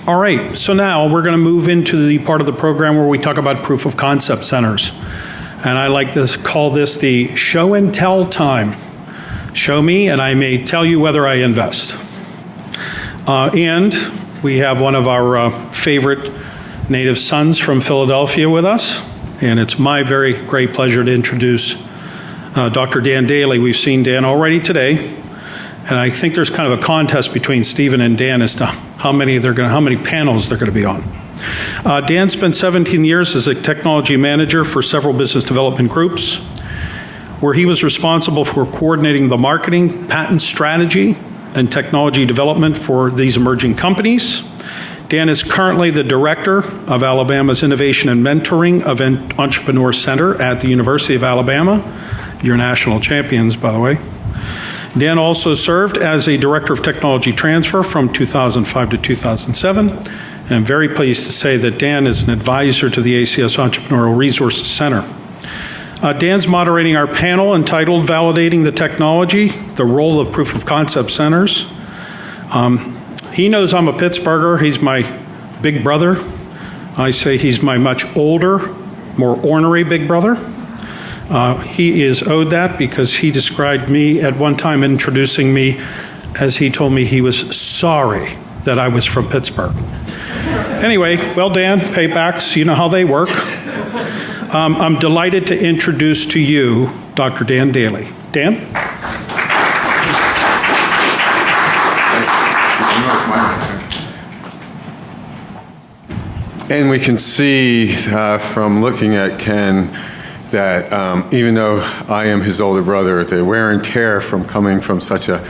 All right, so now we're going to move into the part of the program where we talk about proof of concept centers. And I like to call this the show and tell time. Show me and I may tell you whether I invest. And we have one of our favorite native sons from Philadelphia with us. And it's my very great pleasure to introduce Dr. Dan Daly. We've seen Dan already today. And I think there's kind of a contest between Stephen and Dan as to how many panels they're going to be on. Dan spent 17 years as a technology manager for several business development groups, where he was responsible for coordinating the marketing, patent strategy, and technology development for these emerging companies. Dan is currently the director of Alabama's Innovation and Mentoring Entrepreneur Center at the University of Alabama. You're national champions, by the way. Dan also served as a director of technology transfer from 2005 to 2007. And I'm very pleased to say that Dan is an advisor to the ACS Entrepreneurial Resources Center. Dan's moderating our panel entitled Validating the Technology, the Role of Proof of Concept Centers. He knows I'm a Pittsburgher. He's my big brother. I say he's my much older, more ornery big brother. He is owed that because he described me at one time introducing me as he told me he was sorry that I was from Pittsburgh. Anyway, well, Dan, paybacks, you know how they work. I'm delighted to introduce to you Dr. Dan Daly. Dan? And we can see from looking at Ken that even though I am his older brother, the wear and tear from coming from such a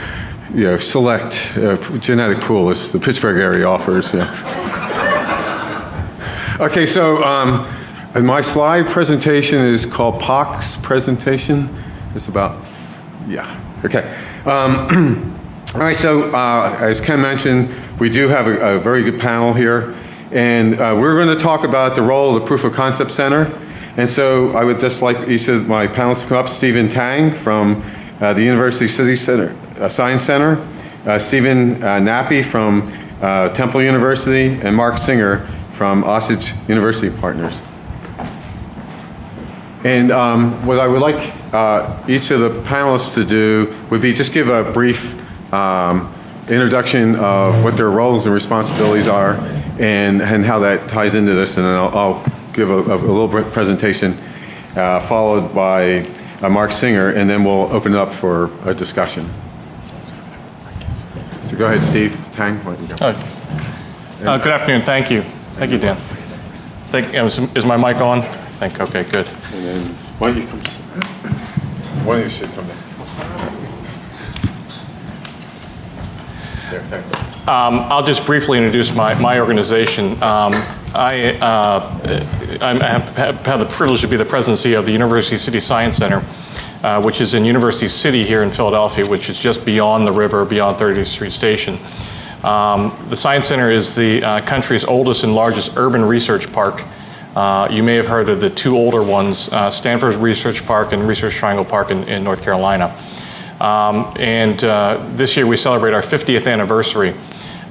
select genetic pool as the Pittsburgh area offers. Yeah. Okay, so my slide presentation is called POC's presentation. It's about, okay. All right, so as Ken mentioned, we do have a very good panel here. And we're going to talk about the role of the Proof of Concept Center. And so I would just like each of my panelists to come up. Stephen Tang from the University City Center, Science Center. StephenG.Nappi from Temple University. And Marc Singer from Osage University Partners. And what I would like each of the panelists to do would be just give a brief introduction of what their roles and responsibilities are and how that ties into this, and then I'll give a little presentation followed by Marc Singer, and then we'll open it up for a discussion. So go ahead, Steve. Tang, why don't you go? Good afternoon. Thank you. Thank you, Dan. Is my mic on? Okay, good. And then why don't you come? One of you should come down. There, thanks. I'll just briefly introduce my organization. I have the privilege to be the president and CEO of the University City Science Center, which is in University City here in Philadelphia, which is just beyond the river, beyond 30th Street Station. The Science Center is the country's oldest and largest urban research park. You may have heard of the two older ones, Stanford Research Park and Research Triangle Park in North Carolina. This year we celebrate our 50th anniversary.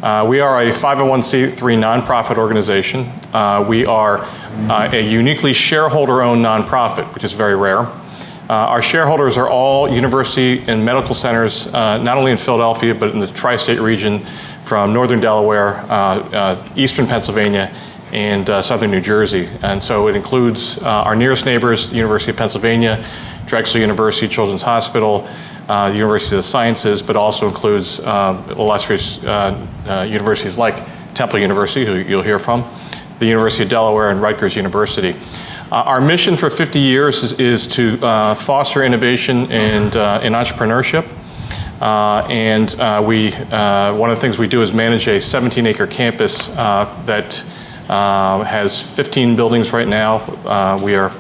We are a 501c3 nonprofit organization. We are a uniquely shareholder-owned nonprofit, which is very rare. Our shareholders are all university and medical centers, not only in Philadelphia, but in the tri-state region from northern Delaware, eastern Pennsylvania, and southern New Jersey. And so it includes our nearest neighbors, the University of Pennsylvania, Drexel University Children's Hospital, the University of the Sciences, but also includes illustrious universities like Temple University, who you'll hear from, the University of Delaware, and Rutgers University. Our mission for 50 years is to foster innovation and entrepreneurship. One of the things we do is manage a 17-acre campus that has 15 buildings right now. We are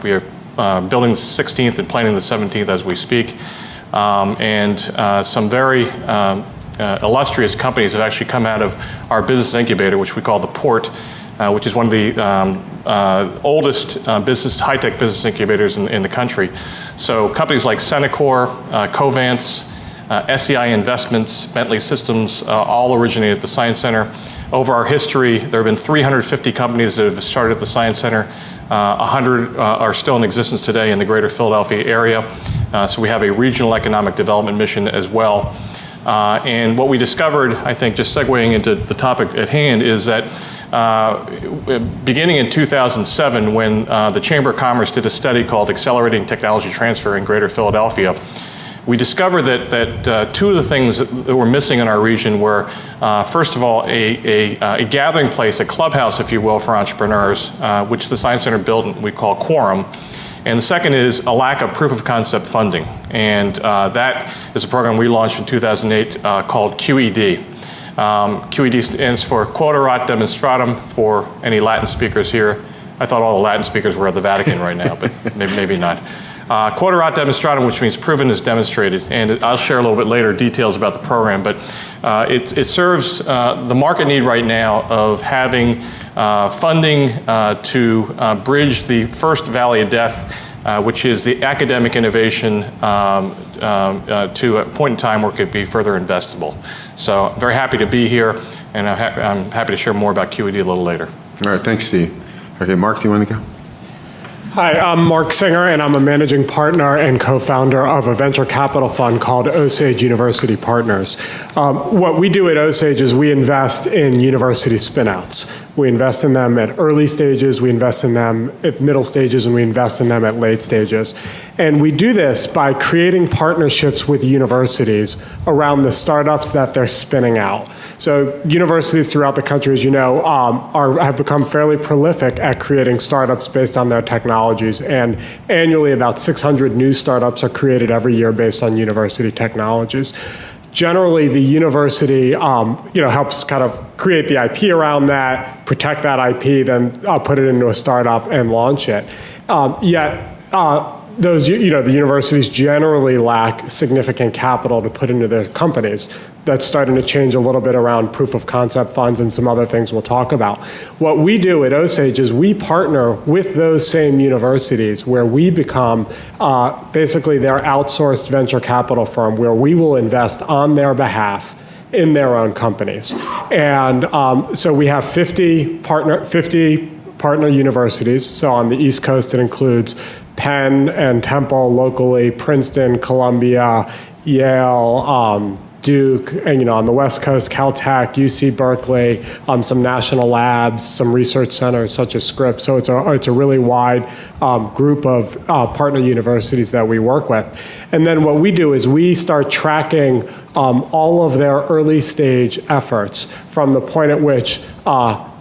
building the 16th and planning the 17th as we speak. Some very illustrious companies have actually come out of our business incubator, which we call the Port, which is one of the oldest high-tech business incubators in the country. So companies like Senecor, Covance, SEI Investments, Bentley Systems, all originated at the Science Center. Over our history, there have been 350 companies that have started at the Science Center. 100 are still in existence today in the greater Philadelphia area. So we have a regional economic development mission as well. And what we discovered, I think, just segueing into the topic at hand, is that beginning in 2007, when the Chamber of Commerce did a study called Accelerating Technology Transfer in Greater Philadelphia, we discovered that two of the things that were missing in our region were, first of all, a gathering place, a clubhouse, if you will, for entrepreneurs, which the Science Center built and we call Quorum. And the second is a lack of proof of concept funding. And that is a program we launched in 2008 called QED. QED stands for Quod Erat Demonstratum for any Latin speakers here. I thought all the Latin speakers were at the Vatican right now, but maybe not. Quod Erat Demonstratum, which means proven is demonstrated, and I'll share a little bit later details about the program, but it serves the market need right now of having funding to bridge the first valley of death, which is the academic innovation to a point in time where it could be further investable. So I'm very happy to be here, and I'm happy to share more about QED a little later. All right, thanks, Steve. Okay, Mark, do you want to go? Hi, I'm Marc Singer, and I'm a managing partner and co-founder of a venture capital fund called Osage University Partners. What we do at Osage is we invest in university spinouts. We invest in them at early stages, we invest in them at middle stages, and we invest in them at late stages. And we do this by creating partnerships with universities around the startups that they're spinning out. So universities throughout the country, as you know, have become fairly prolific at creating startups based on their technologies. And annually, about 600 new startups are created every year based on university technologies. Generally, the university helps kind of create the IP around that, protect that IP, then put it into a startup and launch it. The universities generally lack significant capital to put into their companies. That's starting to change a little bit around proof of concept funds and some other things we'll talk about. What we do at Osage is we partner with those same universities where we become basically their outsourced venture capital firm where we will invest on their behalf in their own companies. And so we have 50 partner universities. So on the East Coast, it includes Penn and Temple locally, Princeton, Columbia, Yale, Duke, and on the West Coast, Caltech, UC Berkeley, some national labs, some research centers such as Scripps. So it's a really wide group of partner universities that we work with. And then what we do is we start tracking all of their early stage efforts from the point at which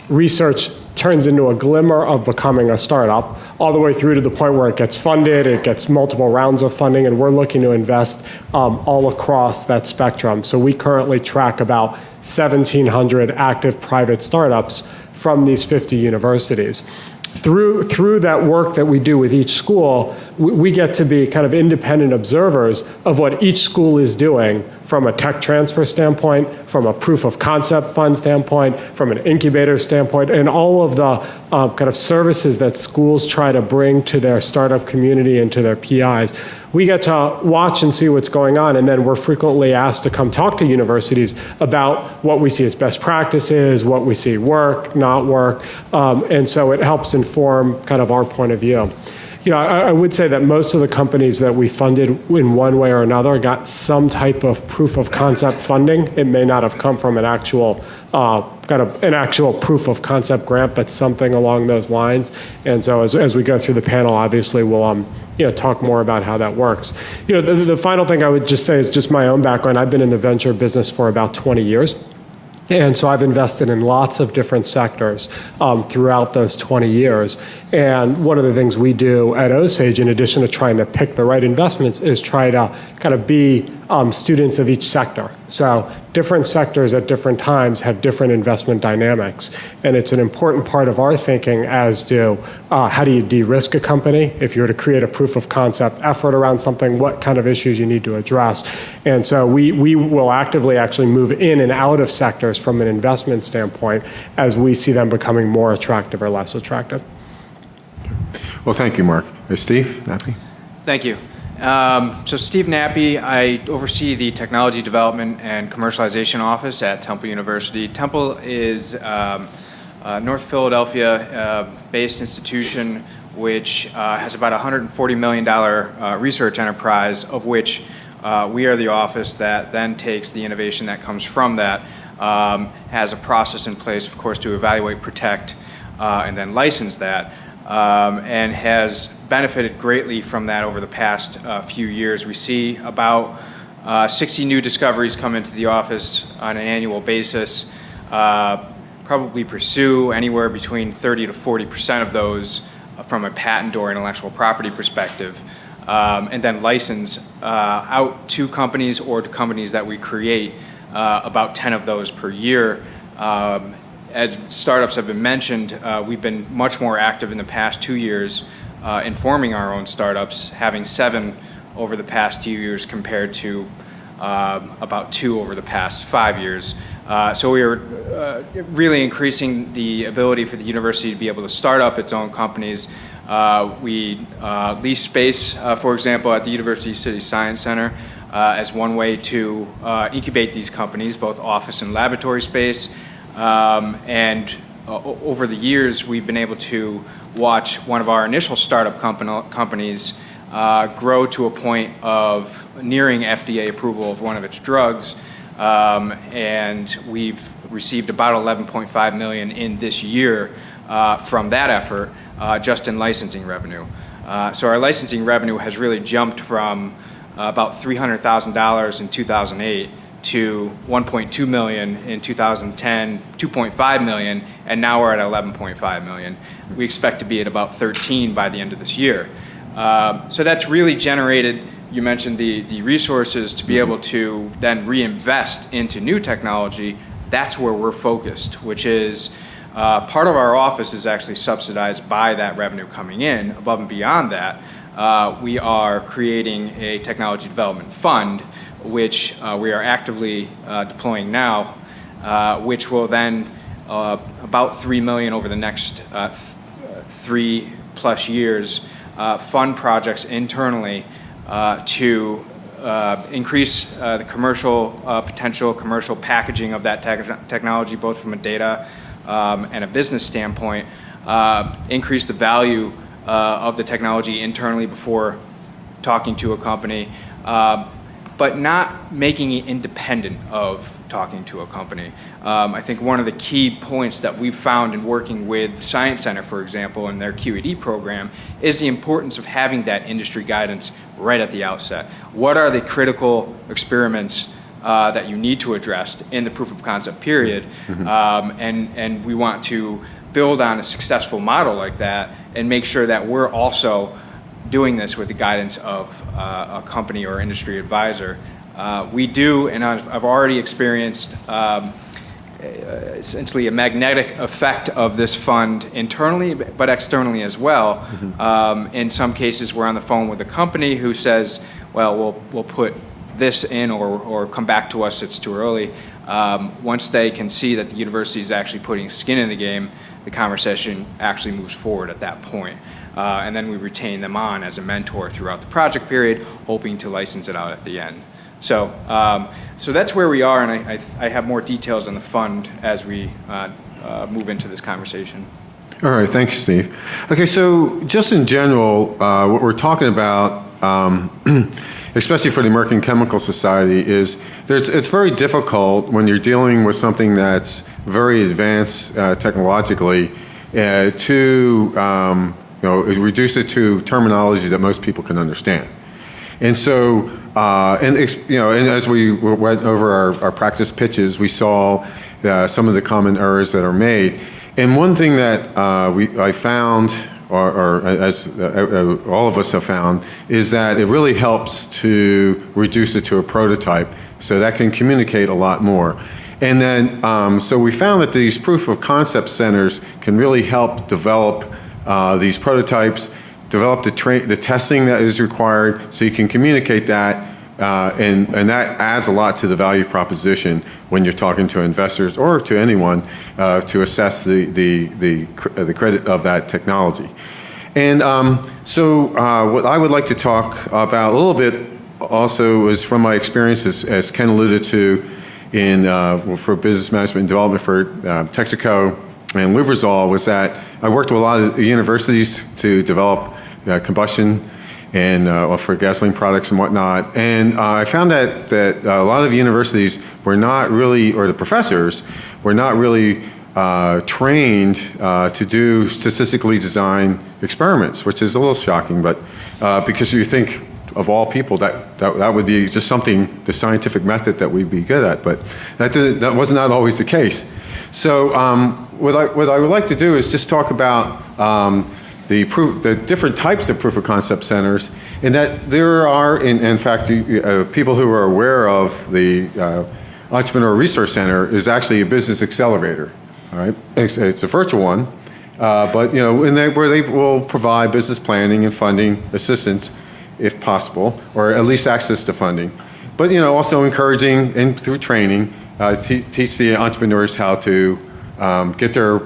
research turns into a glimmer of becoming a startup, all the way through to the point where it gets funded, it gets multiple rounds of funding, and we're looking to invest all across that spectrum. So we currently track about 1,700 active private startups from these 50 universities. Through that work that we do with each school, we get to be kind of independent observers of what each school is doing from a tech transfer standpoint, from a proof of concept fund standpoint, from an incubator standpoint, and all of the kind of services that schools try to bring to their startup community and to their PIs. We get to watch and see what's going on, and then we're frequently asked to come talk to universities about what we see as best practices, what we see work, not work, and so it helps inform kind of our point of view. I would say that most of the companies that we funded in one way or another got some type of proof of concept funding. It may not have come from an actual proof of concept grant, but something along those lines. And so as we go through the panel, obviously we'll talk more about how that works. The final thing I would just say is just my own background. I've been in the venture business for about 20 years. And so I've invested in lots of different sectors throughout those 20 years. And one of the things we do at Osage, in addition to trying to pick the right investments, is try to kind of be students of each sector. So different sectors at different times have different investment dynamics. And it's an important part of our thinking as to how do you de-risk a company? If you were to create a proof of concept effort around something, what kind of issues you need to address. And so we will actively actually move in and out of sectors from an investment standpoint as we see them becoming more attractive or less attractive. Well, thank you, Mark. Steve, Nappi? Thank you. So StephenG.Nappi, I oversee the Technology Development and Commercialization Office at Temple University. Temple is a North Philadelphia-based institution which has about a $140 million research enterprise, of which we are the office that then takes the innovation that comes from that, has a process in place, of course, to evaluate, protect, and then license that, and has benefited greatly from that over the past few years. We see about 60 new discoveries come into the office on an annual basis, probably pursue anywhere between 30 to 40% of those from a patent or intellectual property perspective, and then license out to companies or to companies that we create, about 10 of those per year. As startups have been mentioned, we've been much more active in the past 2 years in forming our own startups, having 7 over the past 2 years compared to about 2 over the past 5 years. So we are really increasing the ability for the university to be able to start up its own companies. We lease space, for example, at the University City Science Center as one way to incubate these companies, both office and laboratory space. And over the years, we've been able to watch one of our initial startup companies grow to a point of nearing FDA approval of one of its drugs. And we've received about $11.5 million in this year from that effort, just in licensing revenue. So our licensing revenue has really jumped from about $300,000 in 2008 to 1.2 million in 2010, 2.5 million, and now we're at 11.5 million. We expect to be at about 13 by the end of this year. So that's really generated, you mentioned the resources to be able to then reinvest into new technology. That's where we're focused, which is part of our office is actually subsidized by that revenue coming in. Above and beyond that, we are creating a technology development fund, which we are actively deploying now, which will then about $3 million over the next 3+ years fund projects internally to increase the commercial potential, commercial packaging of that technology, both from a data and a business standpoint, increase the value of the technology internally before talking to a company, but not making it independent of talking to a company. I think one of the key points that we've found in working with Science Center, for example, in their QED program, is the importance of having that industry guidance right at the outset. What are the critical experiments that you need to address in the proof of concept period? And we want to build on a successful model like that and make sure that we're also doing this with the guidance of a company or industry advisor. We do, and I've already experienced essentially a magnetic effect of this fund internally, but externally as well. In some cases, we're on the phone with a company who says, well, we'll put this in or come back to us, it's too early. Once they can see that the university is actually putting skin in the game, the conversation actually moves forward at that point. And then we retain them on as a mentor throughout the project period, hoping to license it out at the end. So, so that's where we are, and I have more details on the fund as we move into this conversation. All right, thanks, Steve. Okay, so just in general, what we're talking about, especially for the American Chemical Society, is it's very difficult when you're dealing with something that's very advanced technologically to reduce it to terminology that most people can understand. And so, and as we went over our practice pitches, we saw some of the common errors that are made. And one thing that I found, or as all of us have found, is that it really helps to reduce it to a prototype so that can communicate a lot more. And then, so we found that these proof of concept centers can really help develop these prototypes, develop the testing that is required so you can communicate that, and that adds a lot to the value proposition when you're talking to investors or to anyone to assess the credit of that technology. And so what I would like to talk about a little bit also is from my experiences, as Ken alluded to, for business management and development for Texaco and Lubrizol, was that I worked with a lot of universities to develop combustion and for gasoline products and whatnot. And I found that a lot of universities were not really, or the professors were not really trained to do statistically designed experiments, which is a little shocking, but because you think of all people that would be just something, the scientific method that we'd be good at, but that was not always the case. So what I would like to do is just talk about the different types of proof of concept centers, and that there are, in fact, people who are aware of the Entrepreneur Resource Center is actually a business accelerator. All right, it's a virtual one, but where they will provide business planning and funding assistance, if possible, or at least access to funding. But also encouraging and through training, teach the entrepreneurs how to get their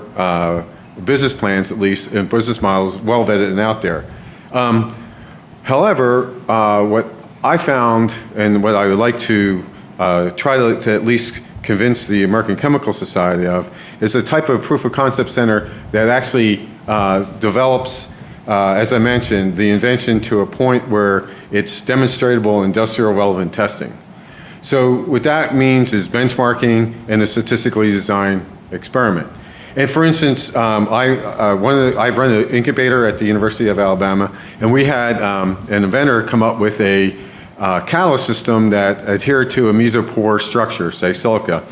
business plans, at least, and business models well vetted and out there. However, what I found, and what I would like to try to at least convince the American Chemical Society of, is a type of proof of concept center that actually develops, as I mentioned, the invention to a point where it's demonstrable industrial relevant testing. So what that means is benchmarking and a statistically designed experiment. And for instance, I've run an incubator at the University of Alabama, and we had an inventor come up with a catalyst system that adhered to a mesopore structure, say silica.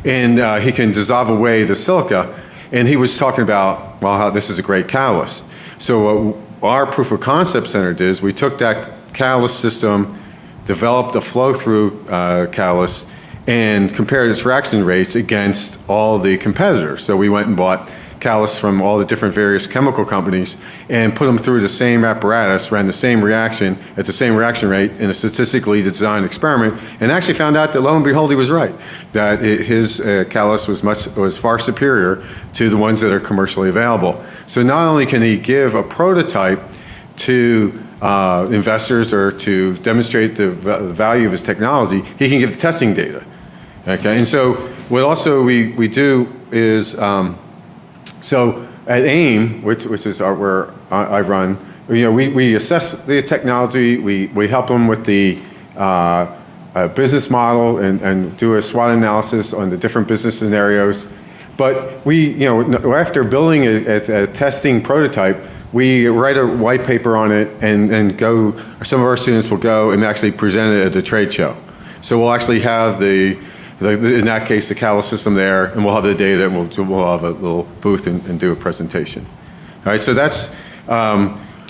And he can dissolve away the silica. And he was talking about, well, how this is a great catalyst. So what our proof of concept center did is we took that catalyst system, developed a flow-through catalyst, and compared its reaction rates against all the competitors. So we went and bought catalysts from all the different various chemical companies and put them through the same apparatus, ran the same reaction at the same reaction rate in a statistically designed experiment, and actually found out that lo and behold he was right, that his catalyst was far superior to the ones that are commercially available. So not only can he give a prototype to investors or to demonstrate the value of his technology, he can give the testing data. Okay, and so what also we do is, so at AIME, which is where I run, we assess the technology, we help them with the business model and do a SWOT analysis on the different business scenarios. But we, after building a testing prototype, we write a white paper on it and go, some of our students will go and actually present it at the trade show. So we'll actually have in that case, the catalyst system there, and we'll have the data, and we'll have a little booth and do a presentation. All right, so that's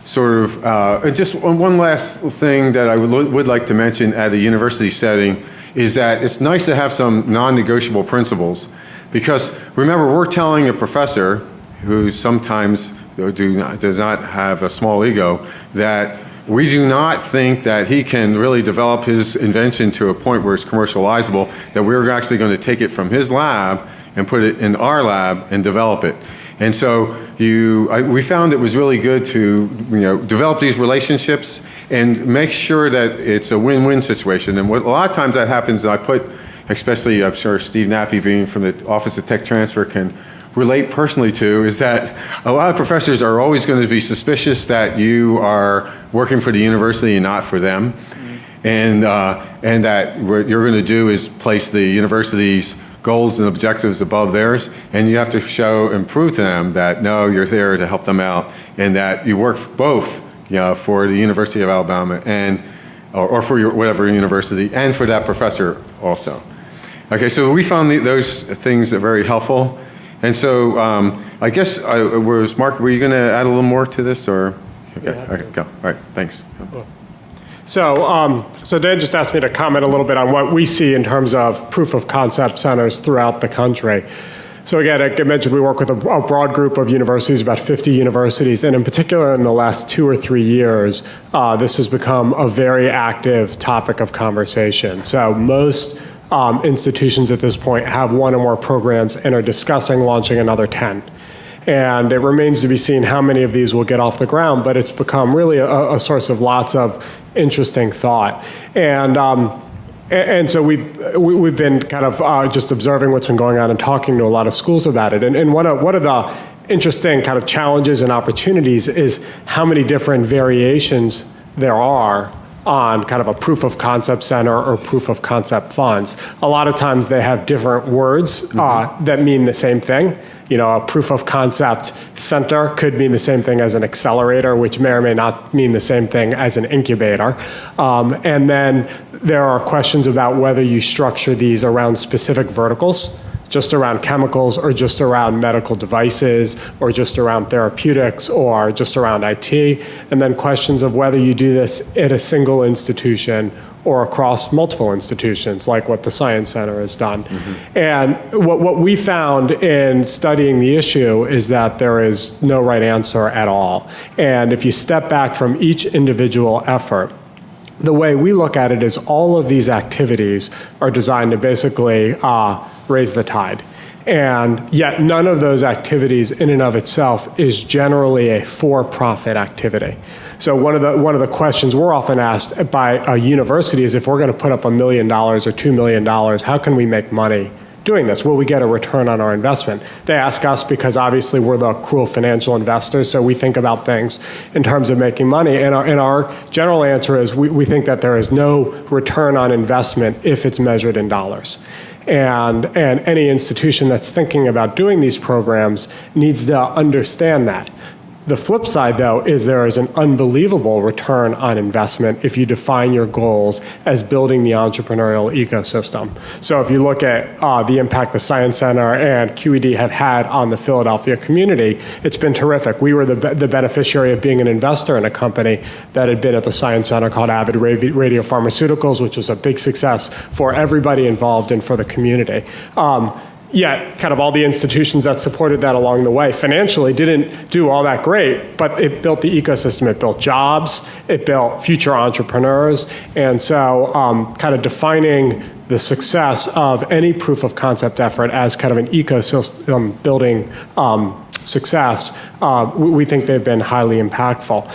sort of, and just one last thing that I would like to mention at a university setting is that it's nice to have some non-negotiable principles, because remember, we're telling a professor who sometimes does not have a small ego that we do not think that he can really develop his invention to a point where it's commercializable, that we're actually going to take it from his lab and put it in our lab and develop it. And so we found it was really good to develop these relationships and make sure that it's a win-win situation. And a lot of times that happens, and I put, especially I'm sure StephenG.Nappi being from the Office of Tech Transfer can relate personally to, is that a lot of professors are always going to be suspicious that you are working for the university and not for them. And that what you're going to do is place the university's goals and objectives above theirs, and you have to show and prove to them that no, you're there to help them out, and that you work both for the University of Alabama and or for your whatever university, and for that professor also. Okay, so we found those things are very helpful. And so I guess, Mark, were you going to add a little more to this, or? Okay, okay, go. All right, thanks. So Dan just asked me to comment a little bit on what we see in terms of proof of concept centers throughout the country. So again, like I mentioned, we work with a broad group of universities, about 50 universities, and in particular in the last 2 or 3 years, this has become a very active topic of conversation. So most institutions at this point have one or more programs and are discussing launching another 10. And it remains to be seen how many of these will get off the ground, but it's become really a source of lots of interesting thought. And so we've been kind of just observing what's been going on and talking to a lot of schools about it. And one of the interesting kind of challenges and opportunities is how many different variations there are on kind of a proof of concept center or proof of concept funds. A lot of times they have different words that mean the same thing. You know, a proof of concept center could mean the same thing as an accelerator, which may or may not mean the same thing as an incubator. And then there are questions about whether you structure these around specific verticals, just around chemicals, or just around medical devices, or just around therapeutics, or just around IT, and then questions of whether you do this at a single institution or across multiple institutions, like what the Science Center has done. And what we found in studying the issue is that there is no right answer at all. And if you step back from each individual effort, the way we look at it is all of these activities are designed to basically raise the tide. And yet none of those activities in and of itself is generally a for-profit activity. So one of the questions we're often asked by a university is, if we're going to put up $1 million or $2 million, how can we make money doing this? Will we get a return on our investment? They ask us because obviously we're the cruel financial investors, so we think about things in terms of making money. And our general answer is we think that there is no return on investment if it's measured in dollars. And any institution that's thinking about doing these programs needs to understand that. The flip side, though, is there is an unbelievable return on investment if you define your goals as building the entrepreneurial ecosystem. So if you look at the impact the Science Center and QED have had on the Philadelphia community, it's been terrific. We were the beneficiary of being an investor in a company that had been at the Science Center called Avid Radiopharmaceuticals, which was a big success for everybody involved and for the community. Yet, kind of all the institutions that supported that along the way financially didn't do all that great, but it built the ecosystem. It built jobs, it built future entrepreneurs, and so kind of defining the success of any proof of concept effort as kind of an ecosystem building success, we think they've been highly impactful.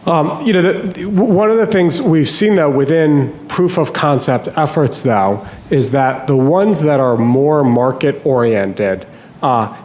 One of the things we've seen, though, within proof of concept efforts, though, is that the ones that are more market-oriented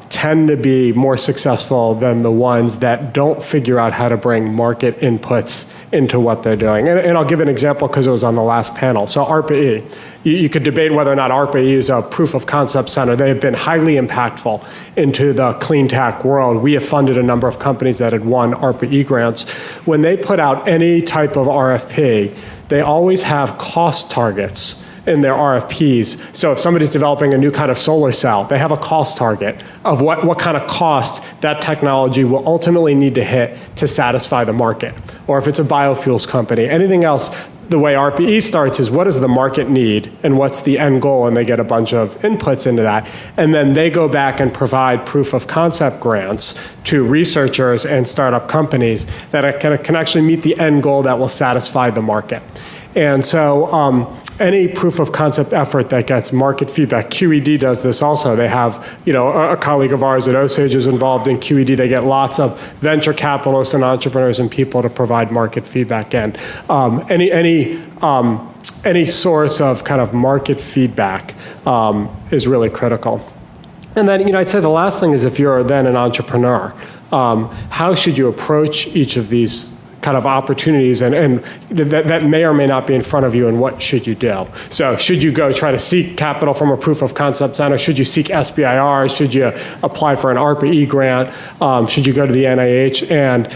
tend to be more successful than the ones that don't figure out how to bring market inputs into what they're doing. And I'll give an example because it was on the last panel. So ARPA-E. You could debate whether or not ARPA-E is a proof of concept center. They have been highly impactful into the clean tech world. We have funded a number of companies that had won ARPA-E grants. When they put out any type of RFP, they always have cost targets in their RFPs. So if somebody's developing a new kind of solar cell, they have a cost target of what kind of cost that technology will ultimately need to hit to satisfy the market. Or if it's a biofuels company, anything else, the way RPE starts is what does the market need and what's the end goal, and they get a bunch of inputs into that. And then they go back and provide proof of concept grants to researchers and startup companies that can actually meet the end goal that will satisfy the market. And so any proof of concept effort that gets market feedback, QED does this also. They have, a colleague of ours at Osage is involved in QED. They get lots of venture capitalists and entrepreneurs and people to provide market feedback. And any source of kind of market feedback is really critical. And then, I'd say the last thing is, if you're then an entrepreneur, how should you approach each of these kind of opportunities and that may or may not be in front of you, and what should you do? So should you go try to seek capital from a proof of concept center? Should you seek SBIR? Should you apply for an ARPA-E grant? Should you go to the NIH? And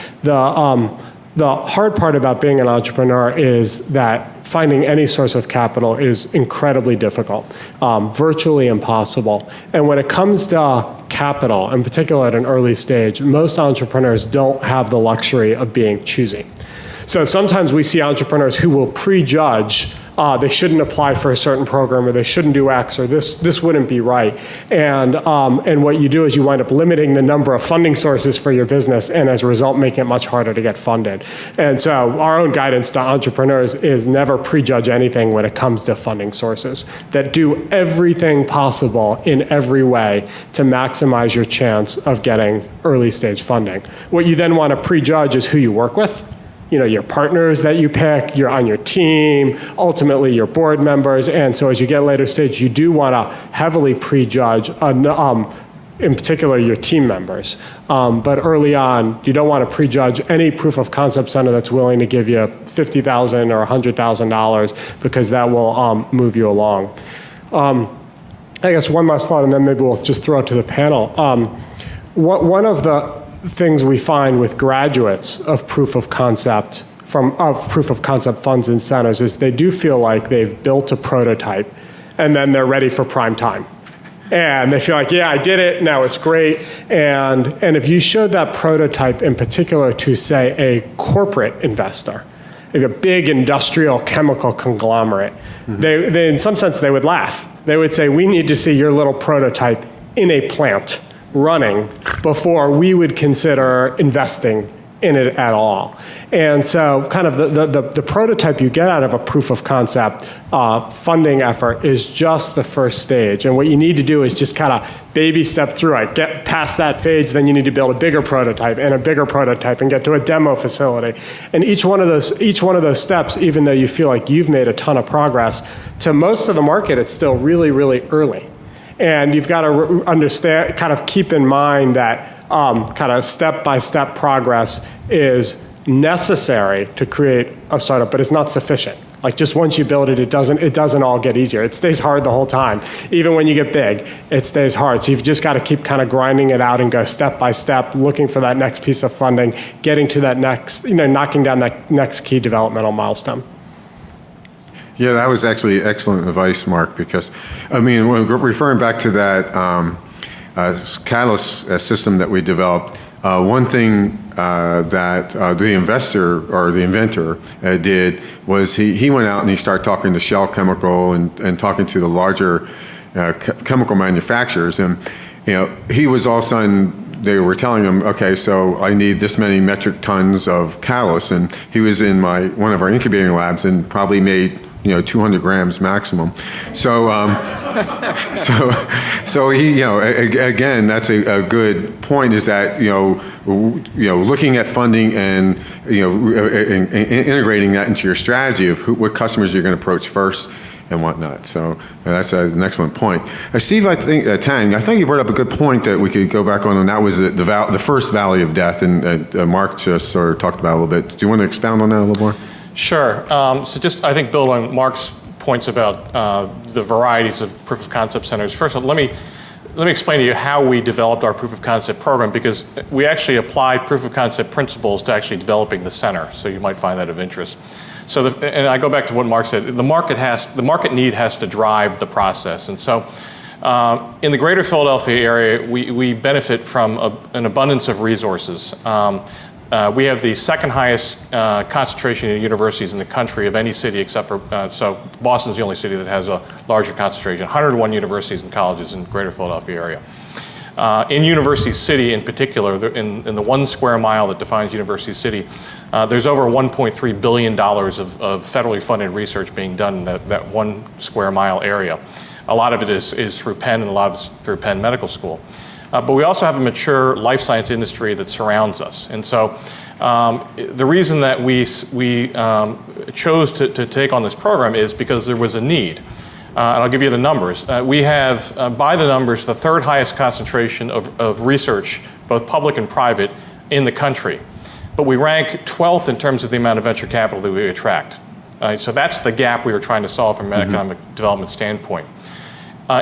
the hard part about being an entrepreneur is that finding any source of capital is incredibly difficult, virtually impossible. And when it comes to capital, in particular at an early stage, most entrepreneurs don't have the luxury of being choosy. So sometimes we see entrepreneurs who will prejudge they shouldn't apply for a certain program, or they shouldn't do X, or this wouldn't be right. And what you do is you wind up limiting the number of funding sources for your business, and as a result, making it much harder to get funded. And so our own guidance to entrepreneurs is never prejudge anything when it comes to funding sources. That do everything possible in every way to maximize your chance of getting early stage funding. What you then want to prejudge is who you work with. Your partners that you pick, you're on your team, ultimately your board members. And so as you get later stage, you do want to heavily prejudge, in particular, your team members. But early on, you don't want to prejudge any proof of concept center that's willing to give you $50,000 or $100,000, because that will move you along. I guess one last thought, and then maybe we'll just throw it to the panel. One of the things we find with graduates of proof of concept funds and centers is they do feel like they've built a prototype, and then they're ready for prime time. And they feel like, yeah, I did it, now it's great. And if you showed that prototype in particular to, say, a corporate investor, like a big industrial chemical conglomerate, they in some sense, they would laugh. They would say, we need to see your little prototype in a plant running before we would consider investing in it at all. And so kind of the prototype you get out of a proof of concept funding effort is just the first stage. And what you need to do is just kind of baby step through it, get past that phase, then you need to build a bigger prototype and get to a demo facility. And each one of those steps, even though you feel like you've made a ton of progress, to most of the market, it's still really, really early. And you've got to understand, kind of keep in mind that kind of step-by-step progress is necessary to create a startup, but it's not sufficient. Like, just once you build it, it doesn't all get easier. It stays hard the whole time. Even when you get big, it stays hard. So you've just got to keep kind of grinding it out and go step by step, looking for that next piece of funding, getting to that next, knocking down that next key developmental milestone. Yeah, that was actually excellent advice, Mark, because, when referring back to that Catalyst system that we developed, one thing that the investor or the inventor did was he went out and he started talking to Shell Chemical and talking to the larger chemical manufacturers. And, he was all of a sudden, they were telling him, okay, so I need this many metric tons of catalyst. And he was in one of our incubating labs and probably made 200 grams maximum. So, so he, again, that's a good point. Is that looking at funding and integrating that into your strategy of what customers you're going to approach first and whatnot. So that's an excellent point. Steve, I think Tang, I think you brought up a good point that we could go back on, and that was the first valley of death, and Mark just sort of talked about it a little bit. Do you want to expound on that a little more? Sure. So just, I think, build on Mark's points about the varieties of proof of concept centers. First of all, let me explain to you how we developed our proof of concept program, because we actually applied proof of concept principles to actually developing the center. So you might find that of interest. So, and I go back to what Mark said. The market need has to drive the process. And so, in the greater Philadelphia area, we benefit from an abundance of resources. We have the second highest concentration of universities in the country of any city except for, so Boston's the only city that has a larger concentration, 101 universities and colleges in the greater Philadelphia area. In University City in particular, in the 1 square mile that defines University City, there's over $1.3 billion of federally funded research being done in that 1 square mile area. A lot of it is through Penn, and a lot of it's through Penn Medical School. But we also have a mature life science industry that surrounds us. And so the reason that we chose to take on this program is because there was a need. And I'll give you the numbers. We have, by the numbers, the third highest concentration of research, both public and private, in the country. But we rank 12th in terms of the amount of venture capital that we attract. So that's the gap we were trying to solve from an economic development standpoint.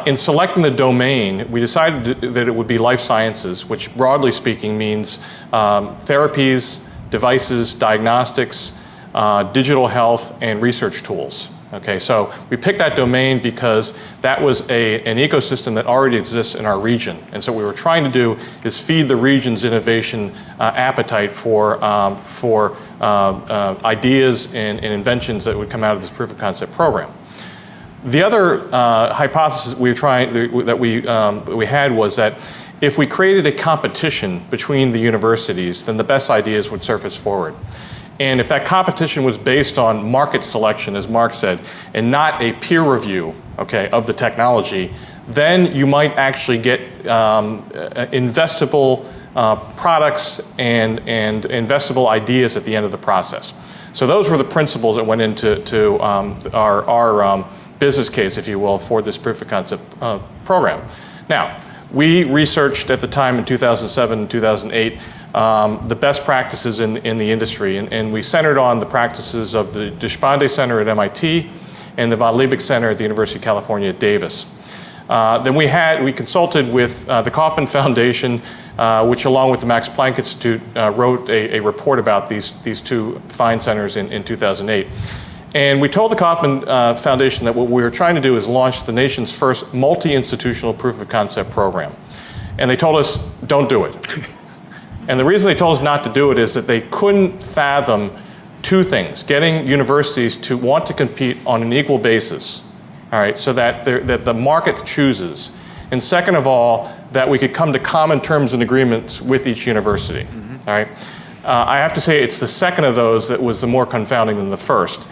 In selecting the domain, we decided that it would be life sciences, which broadly speaking means therapies, devices, diagnostics, digital health, and research tools. Okay, so we picked that domain because that was an ecosystem that already exists in our region. And so what we were trying to do is feed the region's innovation appetite for ideas and inventions that would come out of this proof of concept program. The other hypothesis that we had was that if we created a competition between the universities, then the best ideas would surface forward. And if that competition was based on market selection, as Marc said, and not a peer review, okay, of the technology, then you might actually get investable products and investable ideas at the end of the process. So those were the principles that went into our business case, if you will, for this proof of concept program. Now, we researched at the time in 2007 and 2008 the best practices in the industry, and we centered on the practices of the Deshpande Center at MIT and the von Liebig Center at the University of California at Davis. Then we consulted with the Kauffman Foundation, which along with the Max Planck Institute wrote a report about these two fine centers in 2008. And we told the Kauffman Foundation that what we were trying to do is launch the nation's first multi-institutional proof of concept program. And they told us, don't do it. And the reason they told us not to do it is that they couldn't fathom two things: getting universities to want to compete on an equal basis, all right, so that the market chooses. And second of all, that we could come to common terms and agreements with each university, all right? I have to say it's the second of those that was the more confounding than the first.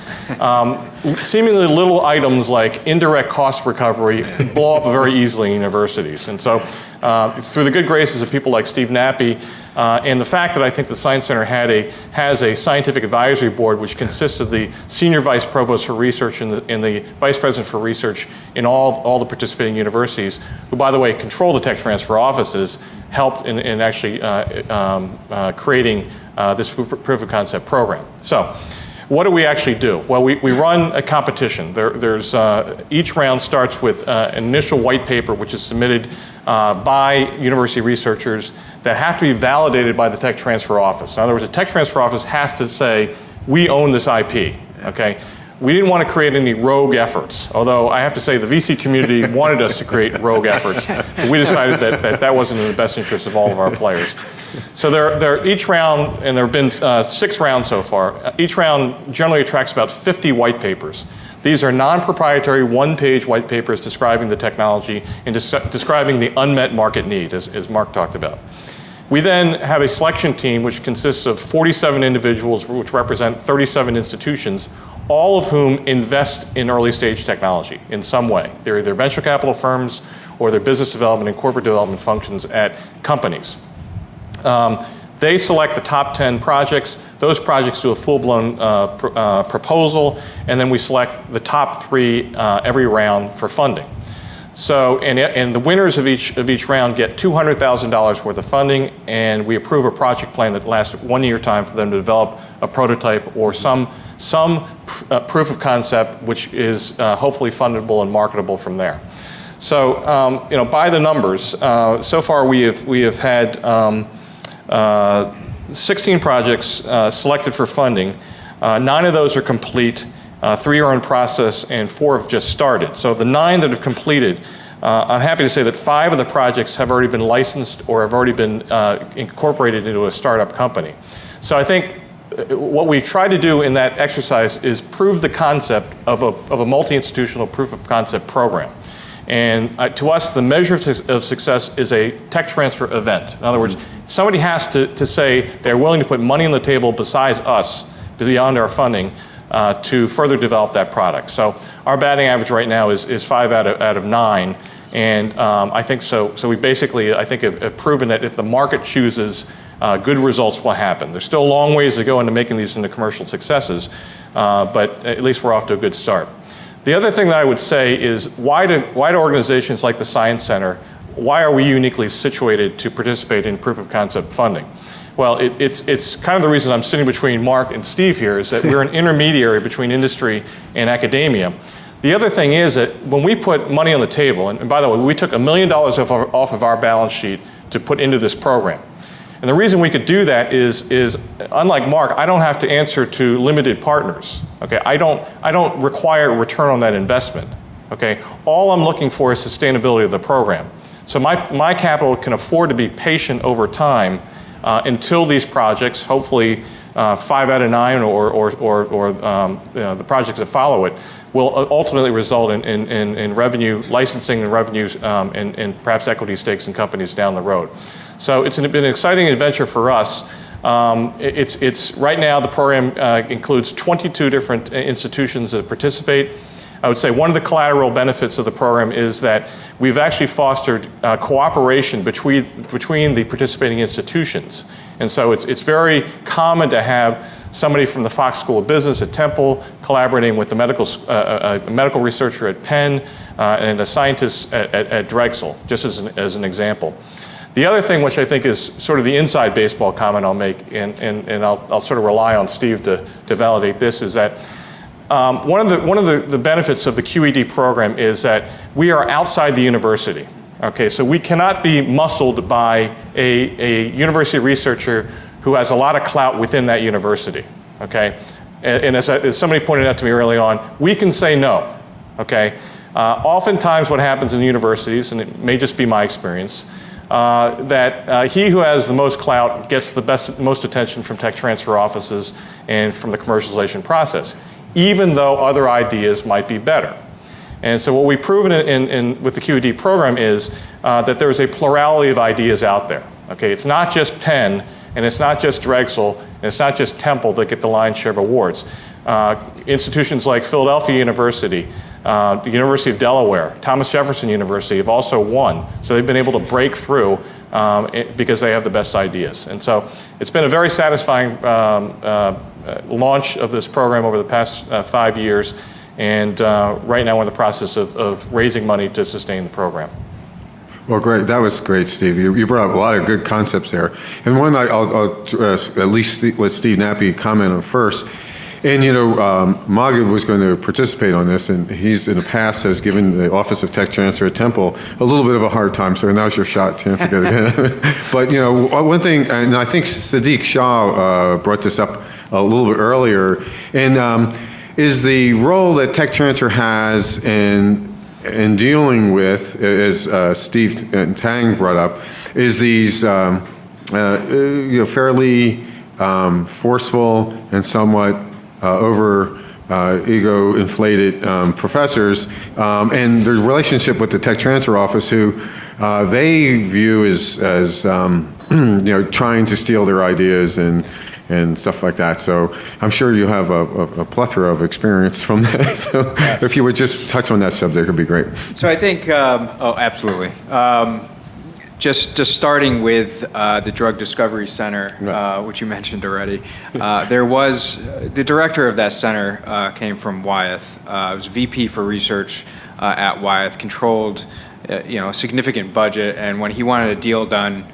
Seemingly little items like indirect cost recovery blow up very easily in universities. And so through the good graces of people like StephenG.Nappi and the fact that I think the Science Center has a scientific advisory board which consists of the senior vice provost for research and the vice president for research in all the participating universities, who, by the way, control the tech transfer offices, helped in actually creating this proof of concept program. So what do we actually do? Well, we run a competition. There's each round starts with an initial white paper which is submitted by university researchers that have to be validated by the tech transfer office. In other words, the tech transfer office has to say, we own this IP, okay? We didn't want to create any rogue efforts, although I have to say the VC community wanted us to create rogue efforts, but we decided that wasn't in the best interest of all of our players. So each round, and there have been 6 rounds so far, each round generally attracts about 50 white papers. These are non-proprietary, one-page white papers describing the technology and describing the unmet market need, as Marc talked about. We then have a selection team which consists of 47 individuals which represent 37 institutions, all of whom invest in early stage technology in some way. They're either venture capital firms or they're business development and corporate development functions at companies. They select the top 10 projects. Those projects do a full-blown proposal, and then we select the top 3 every round for funding. So, and the winners of each round get $200,000 worth of funding, and we approve a project plan that lasts 1 year time for them to develop a prototype or some proof of concept, which is hopefully fundable and marketable from there. So, by the numbers, so far we have had 16 projects selected for funding. 9 of those are complete. 3 are in process, and 4 have just started. So the 9 that have completed, I'm happy to say that 5 of the projects have already been licensed or have already been incorporated into a startup company. So I think what we try to do in that exercise is prove the concept of a multi-institutional proof of concept program. And to us, the measure of success is a tech transfer event. In other words, somebody has to say they're willing to put money on the table besides us, beyond our funding, to further develop that product. So our batting average right now is 5 out of 9, and I think so. So we basically, I think, have proven that if the market chooses, good results will happen. There's still a long ways to go into making these into commercial successes, but at least we're off to a good start. The other thing that I would say is why do organizations like the Science Center, why are we uniquely situated to participate in proof of concept funding? Well, it's kind of the reason I'm sitting between Marc and Steve here is that we're an intermediary between industry and academia. The other thing is that when we put money on the table, and by the way, we took $1 million off of our balance sheet to put into this program. And the reason we could do that is unlike Marc, I don't have to answer to limited partners. Okay, I don't require a return on that investment. Okay, all I'm looking for is sustainability of the program. So my capital can afford to be patient over time until these projects, hopefully 5 out of 9 or the projects that follow it will ultimately result in revenue, licensing and revenues, and perhaps equity stakes in companies down the road. So it's been an exciting adventure for us. It's right now the program includes 22 different institutions that participate. I would say one of the collateral benefits of the program is that we've actually fostered cooperation between the participating institutions. And so it's very common to have somebody from the Fox School of Business at Temple collaborating with the medical researcher at Penn and a scientist at Drexel, just as an example. The other thing, which I think is sort of the inside baseball comment I'll make, and I'll sort of rely on Steve to validate this, is that one of the benefits of the QED program is that we are outside the university. Okay, so we cannot be muscled by a university researcher who has a lot of clout within that university. Okay, and as somebody pointed out to me early on, we can say no. Okay, oftentimes what happens in universities, and it may just be my experience, that he who has the most clout gets the most attention from tech transfer offices and from the commercialization process, even though other ideas might be better. And so what we've proven with the QED program is that there's a plurality of ideas out there. Okay, it's not just Penn, and it's not just Drexel, and it's not just Temple that get the lion's share of awards. Institutions like Philadelphia University, the University of Delaware, Thomas Jefferson University have also won. So they've been able to break through because they have the best ideas. And so it's been a very satisfying launch of this program over the past 5 years. And right now we're in the process of raising money to sustain the program. Well, great. That was great, Steve. You brought up a lot of good concepts there. And one I'll at least let StephenG.Nappi comment on first. And, you know, Magid was going to participate on this, and he's in the past has given the Office of Tech Transfer at Temple a little bit of a hard time, so now's your chance to get it. But, you know, one thing, and I think Sadiq Shah brought this up a little bit earlier, and is the role that tech transfer has in dealing with, as Steve and Tang brought up, is these you know, fairly forceful and somewhat ego-inflated professors, and their relationship with the tech transfer office, who they view as you know, trying to steal their ideas and stuff like that. So I'm sure you have a plethora of experience from that. So if you would just touch on that subject, it would be great. So I think, oh, absolutely. Just starting with the Drug Discovery Center, which you mentioned already, there was, the director of that center came from Wyeth. It was VP for research at Wyeth, controlled you know, a significant budget, and when he wanted a deal done,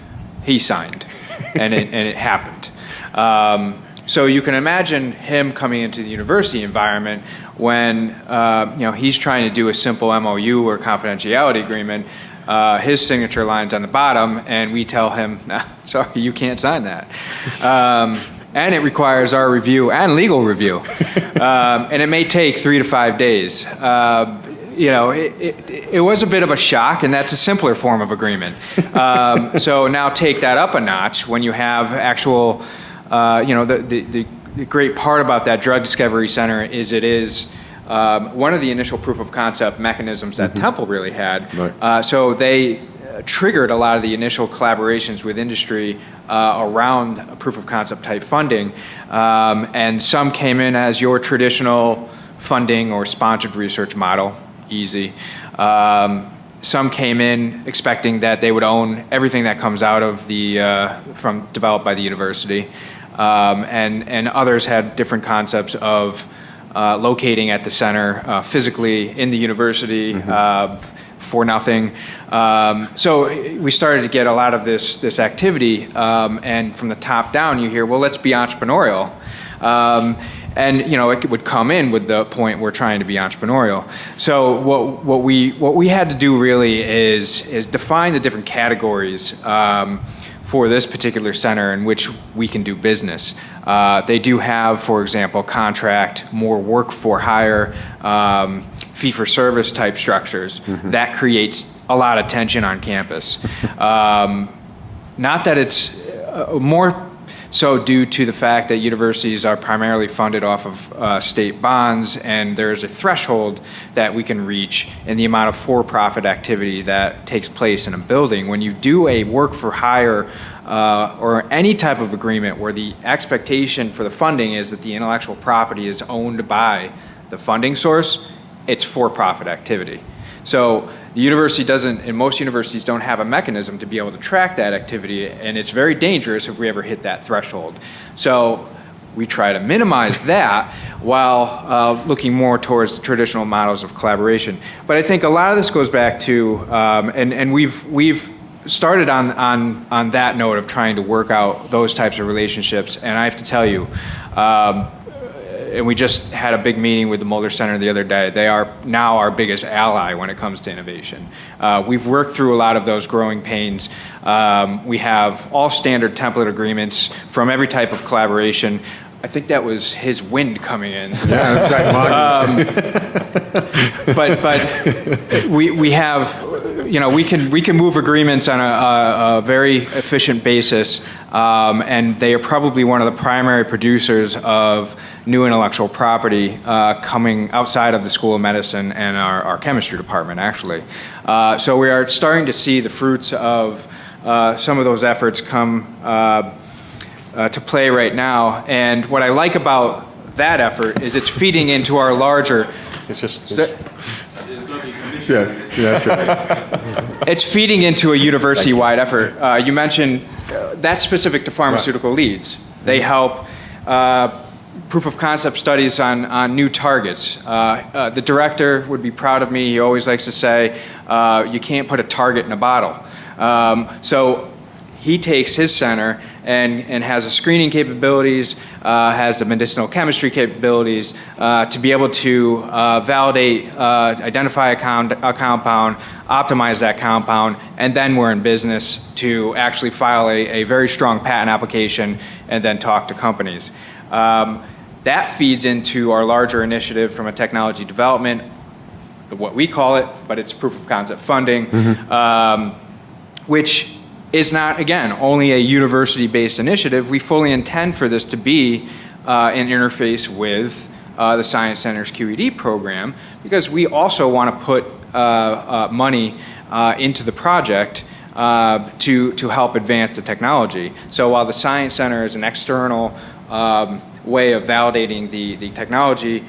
he signed, and it happened. So you can imagine him coming into the university environment when you know, he's trying to do a simple MOU or confidentiality agreement. His signature line's on the bottom, and we tell him, nah, sorry, you can't sign that. And it requires our review and legal review. And it may take 3 to 5 days. You know, it was a bit of a shock, and that's a simpler form of agreement. So now take that up a notch when you have actual, you know, the great part about that Drug Discovery Center is it is one of the initial proof of concept mechanisms that Temple really had. Right. So they triggered a lot of the initial collaborations with industry around proof of concept type funding. And some came in as your traditional funding or sponsored research model, easy. Some came in expecting that they would own everything that comes out of the, developed by the university. And others had different concepts of locating at the center physically in the university for nothing. So we started to get a lot of this activity, and from the top down you hear, well, let's be entrepreneurial. And you know, it would come in with the point we're trying to be entrepreneurial. So what we had to do really is define the different categories for this particular center in which we can do business. They do have, for example, contract, more work for hire, fee-for-service type structures. That creates a lot of tension on campus. Not that it's more so due to the fact that universities are primarily funded off of state bonds, and there's a threshold that we can reach in the amount of for-profit activity that takes place in a building. When you do a work-for-hire or any type of agreement where the expectation for the funding is that the intellectual property is owned by the funding source, it's for-profit activity. So the university doesn't, and most universities don't have a mechanism to be able to track that activity, and it's very dangerous if we ever hit that threshold. So we try to minimize that while looking more towards the traditional models of collaboration. But I think a lot of this goes back to, and we've started on that note of trying to work out those types of relationships, and I have to tell you, and we just had a big meeting with the Mulder Center the other day. They are now our biggest ally when it comes to innovation. We've worked through a lot of those growing pains. We have all standard template agreements from every type of collaboration. I think that was his wind coming in. Yeah, that's right. But we have, you know, we can move agreements on a very efficient basis, and they are probably one of the primary producers of new intellectual property coming outside of the School of Medicine and our chemistry department, actually. So we are starting to see the fruits of some of those efforts come to play right now. And what I like about that effort is it's feeding into our larger... It's just... Yeah, that's right. It's feeding into a university-wide effort. You mentioned that's specific to pharmaceutical leads. They help proof of concept studies on new targets. The director would be proud of me. He always likes to say, you can't put a target in a bottle. So he takes his center and has the screening capabilities, has the medicinal chemistry capabilities to be able to validate, identify a compound, optimize that compound, and then we're in business to actually file a very strong patent application and then talk to companies. That feeds into our larger initiative from a technology development, what we call it, but it's proof of concept funding, which is not, again, only a university-based initiative. We fully intend for this to be an interface with the Science Center's QED program, because we also want to put money into the project to help advance the technology. So while the Science Center is an external way of validating the technology,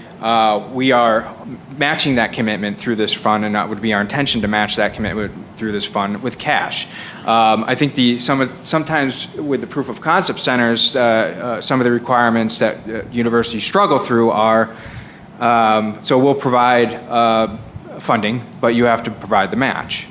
we are matching that commitment through this fund, and that would be our intention to match that commitment through this fund with cash. I think sometimes with the proof of concept centers, some of the requirements that universities struggle through are, so we'll provide funding, but you have to provide the match,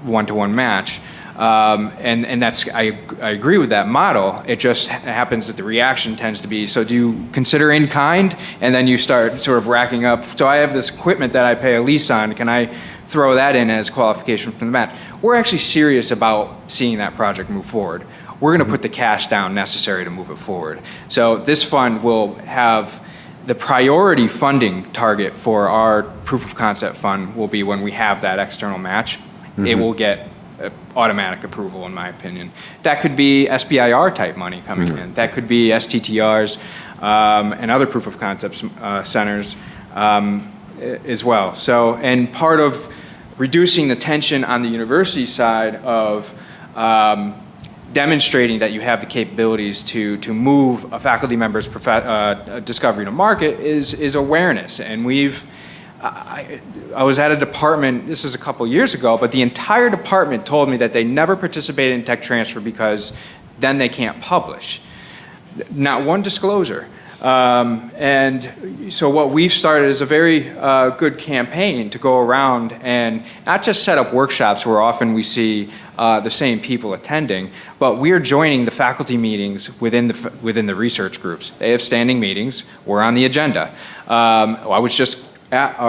one-to-one match. And that's, I agree with that model. It just happens that the reaction tends to be, so do you consider in kind? And then you start sort of racking up, so I have this equipment that I pay a lease on, can I throw that in as qualification for the match? We're actually serious about seeing that project move forward. We're going to put the cash down necessary to move it forward. So this fund will have the priority funding target for our proof of concept fund will be when we have that external match. It will get automatic approval, in my opinion. That could be SBIR type money coming in. That could be STTRs and other proof of concept centers as well. So, and part of reducing the tension on the university side of demonstrating that you have the capabilities to move a faculty member's discovery to market is awareness. And I was at a department, this is a couple years ago, but the entire department told me that they never participated in tech transfer because then they can't publish. Not one disclosure. And so what we've started is a very good campaign to go around and not just set up workshops where often we see the same people attending, but we're joining the faculty meetings within the research groups. They have standing meetings. We're on the agenda. I was just at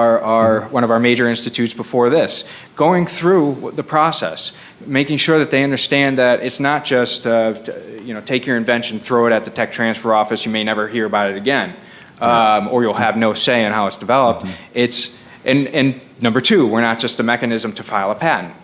one of our major institutes before this, going through the process, making sure that they understand that it's not just take your invention, throw it at the tech transfer office, you may never hear about it again, or you'll have no say in how it's developed. It's and number two, we're not just a mechanism to file a patent.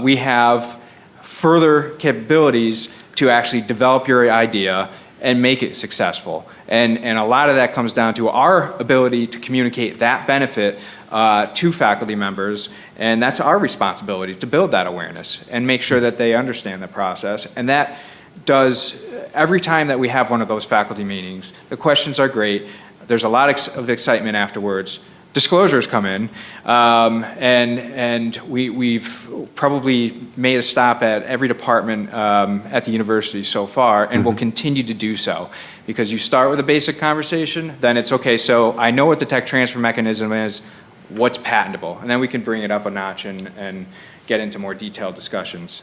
We have further capabilities to actually develop your idea and make it successful. And a lot of that comes down to our ability to communicate that benefit to faculty members, and that's our responsibility to build that awareness and make sure that they understand the process. And that does, every time that we have one of those faculty meetings, the questions are great. There's a lot of excitement afterwards. Disclosures come in, and we've probably made a stop at every department at the university so far, and we'll continue to do so. Because you start with a basic conversation, then it's okay, so I know what the tech transfer mechanism is, what's patentable, and then we can bring it up a notch and get into more detailed discussions.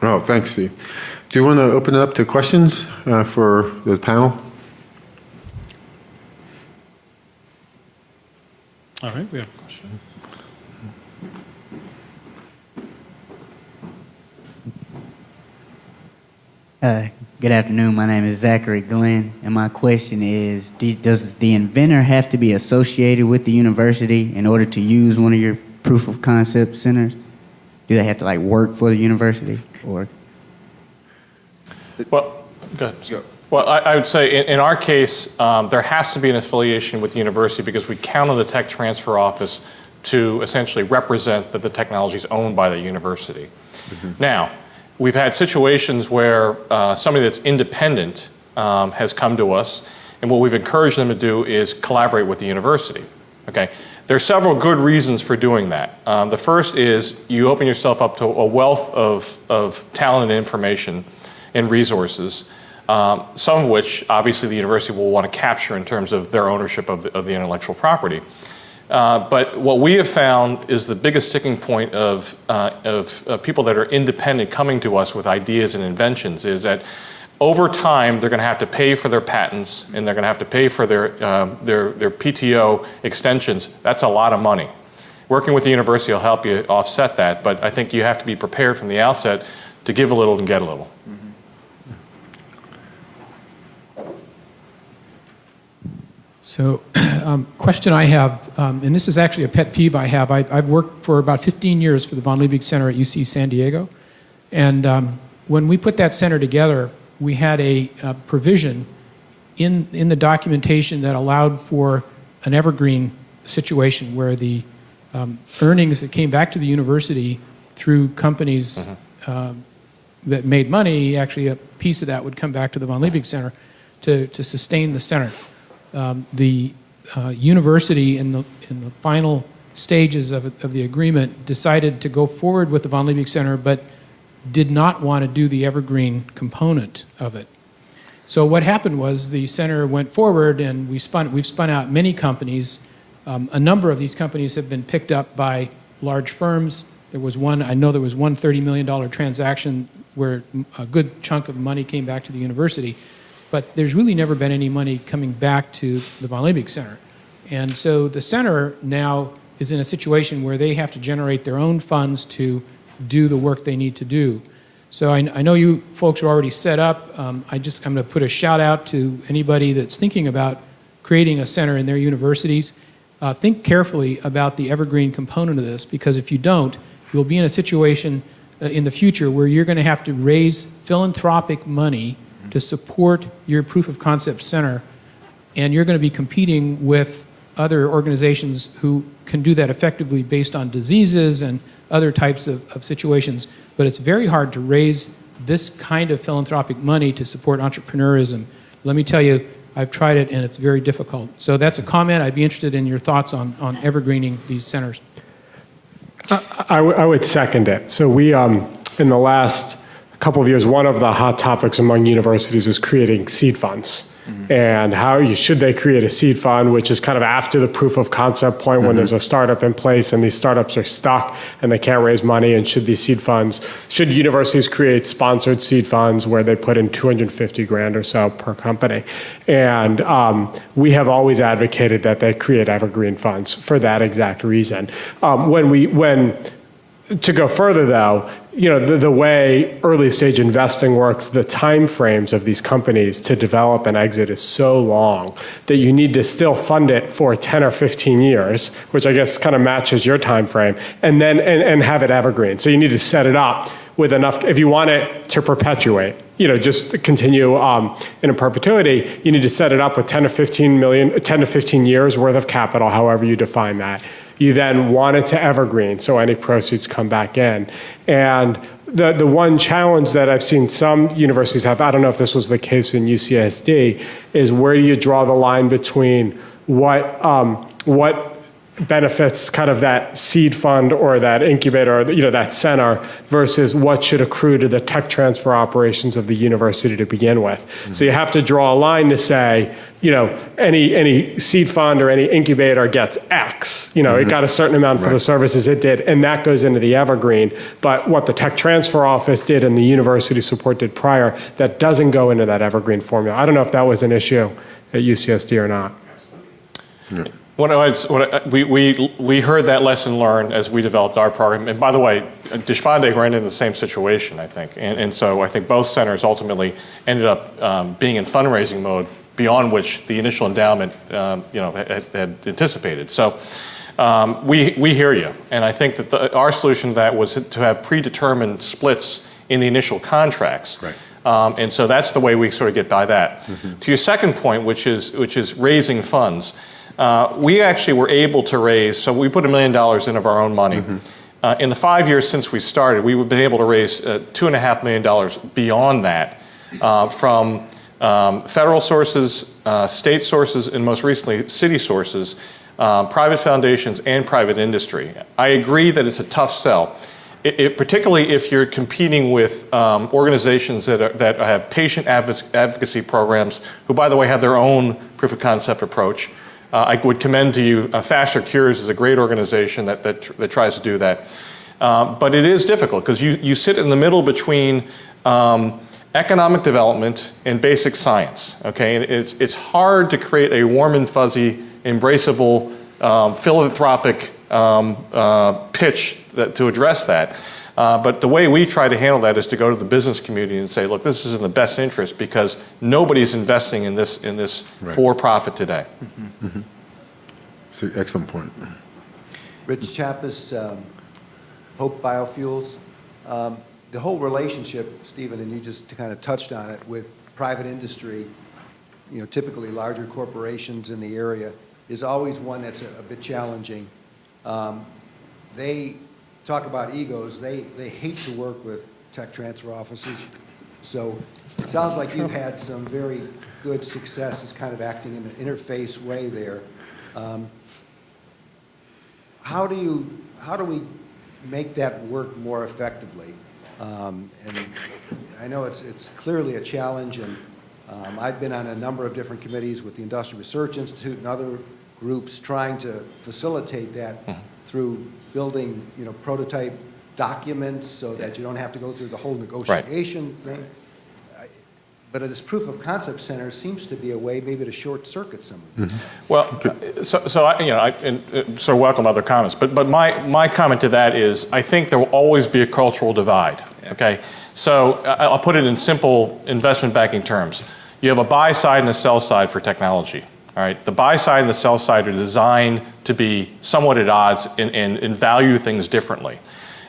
Oh, thanks, Steve. Do you want to open it up to questions for the panel? All right, we have a question. Good afternoon. My name is Zachary Glenn, and my question is, does the inventor have to be associated with the university in order to use one of your proof of concept centers? Do they have to work for the university, or? Well, go ahead. Well, I would say in our case, there has to be an affiliation with the university because we count on the tech transfer office to essentially represent that the technology is owned by the university. Now, we've had situations where somebody that's independent has come to us, and what we've encouraged them to do is collaborate with the university. Okay, there are several good reasons for doing that. The first is you open yourself up to a wealth of talent and information and resources, some of which obviously the university will want to capture in terms of their ownership of the intellectual property. But what we have found is the biggest sticking point of people that are independent coming to us with ideas and inventions is that over time they're going to have to pay for their patents and they're going to have to pay for their PTO extensions. That's a lot of money. Working with the university will help you offset that, but I think you have to be prepared from the outset to give a little and get a little. So, question I have, and this is actually a pet peeve I have. I've worked for about 15 years for the Von Liebig Center at UC San Diego. And when we put that center together, we had a provision in the documentation that allowed for an evergreen situation where the earnings that came back to the university through companies that made money, actually a piece of that would come back to the Von Liebig Center to sustain the center. The university in the final stages of the agreement decided to go forward with the Von Liebig Center, but did not want to do the evergreen component of it. So what happened was the center went forward, and we've spun out many companies. A number of these companies have been picked up by large firms. There was one $30 million transaction where a good chunk of money came back to the university. But there's really never been any money coming back to the Von Liebig Center. And so the center now is in a situation where they have to generate their own funds to do the work they need to do. So I know you folks are already set up. I'm going to put a shout out to anybody that's thinking about creating a center in their universities. Think carefully about the evergreen component of this, because if you don't, you'll be in a situation in the future where you're going to have to raise philanthropic money to support your proof of concept center, and you're going to be competing with other organizations who can do that effectively based on diseases and other types of situations. But it's very hard to raise this kind of philanthropic money to support entrepreneurism. Let me tell you, I've tried it and it's very difficult. So that's a comment. I'd be interested in your thoughts on evergreening these centers. I would second it. So we, in the last couple of years, one of the hot topics among universities is creating seed funds. And should they create a seed fund, which is kind of after the proof of concept point when there's a startup in place and these startups are stuck and they can't raise money, and should universities create sponsored seed funds where they put in 250 grand or so per company? And we have always advocated that they create evergreen funds for that exact reason. To go further, though, the way early stage investing works, the time frames of these companies to develop and exit is so long that you need to still fund it for 10 or 15 years, which I guess kind of matches your time frame, and then and have it evergreen. So you need to set it up with enough, if you want it to perpetuate, just continue in a perpetuity, you need to set it up with 10 to 15 years worth of capital, however you define that. You then want it to evergreen, so any proceeds come back in. And the one challenge that I've seen some universities have, I don't know if this was the case in UCSD, is where do you draw the line between what benefits kind of that seed fund or that incubator or that center versus what should accrue to the tech transfer operations of the university to begin with. Mm-hmm. So you have to draw a line to say, any seed fund or any incubator gets X. It got a certain amount for the services it did, and that goes into the evergreen. But what the tech transfer office did and the university support did prior, that doesn't go into that evergreen formula. I don't know if that was an issue at UCSD or not. Yeah. We heard that lesson learned as we developed our program. And by the way, Deshpande ran into the same situation, I think. And so I think both centers ultimately ended up being in fundraising mode beyond which the initial endowment had anticipated. So we hear you. And I think that our solution to that was to have predetermined splits in the initial contracts. Right. And so that's the way we sort of get by that. Mm-hmm. To your second point, which is raising funds, we actually were able to raise, so we put $1 million in of our own money. Mm-hmm. In the 5 years since we started, we've been able to raise $2.5 million beyond that from federal sources, state sources, and most recently city sources, private foundations, and private industry. I agree that it's a tough sell. Particularly if you're competing with organizations that have patient advocacy programs, who, by the way, have their own proof of concept approach. I would commend to you Faster Cures is a great organization that tries to do that. But it is difficult because you sit in the middle between economic development and basic science. Okay, and it's hard to create a warm and fuzzy, embraceable, philanthropic pitch to address that. But the way we try to handle that is to go to the business community and say, look, this is in the best interest because nobody's investing in this right. for-profit today. Mm-hmm. Mm-hmm. That's an excellent point. Rich Chappis, Hope Biofuels. The whole relationship, Stephen, and you just kind of touched on it, with private industry, typically larger corporations in the area, is always one that's a bit challenging. They talk about egos. They hate to work with tech transfer offices. So it sounds like you've had some very good success as kind of acting in an interface way there. How do we make that work more effectively? And I know it's clearly a challenge, and I've been on a number of different committees with the Industrial Research Institute and other groups trying to facilitate that through building, prototype documents so that you don't have to go through the whole negotiation thing. But this proof of concept center seems to be a way maybe to short circuit some of this. Mm-hmm. Well, so I welcome other comments, but my comment to that is I think there will always be a cultural divide. Okay, so I'll put it in simple investment banking terms. You have a buy side and a sell side for technology. All right, the buy side and the sell side are designed to be somewhat at odds and value things differently.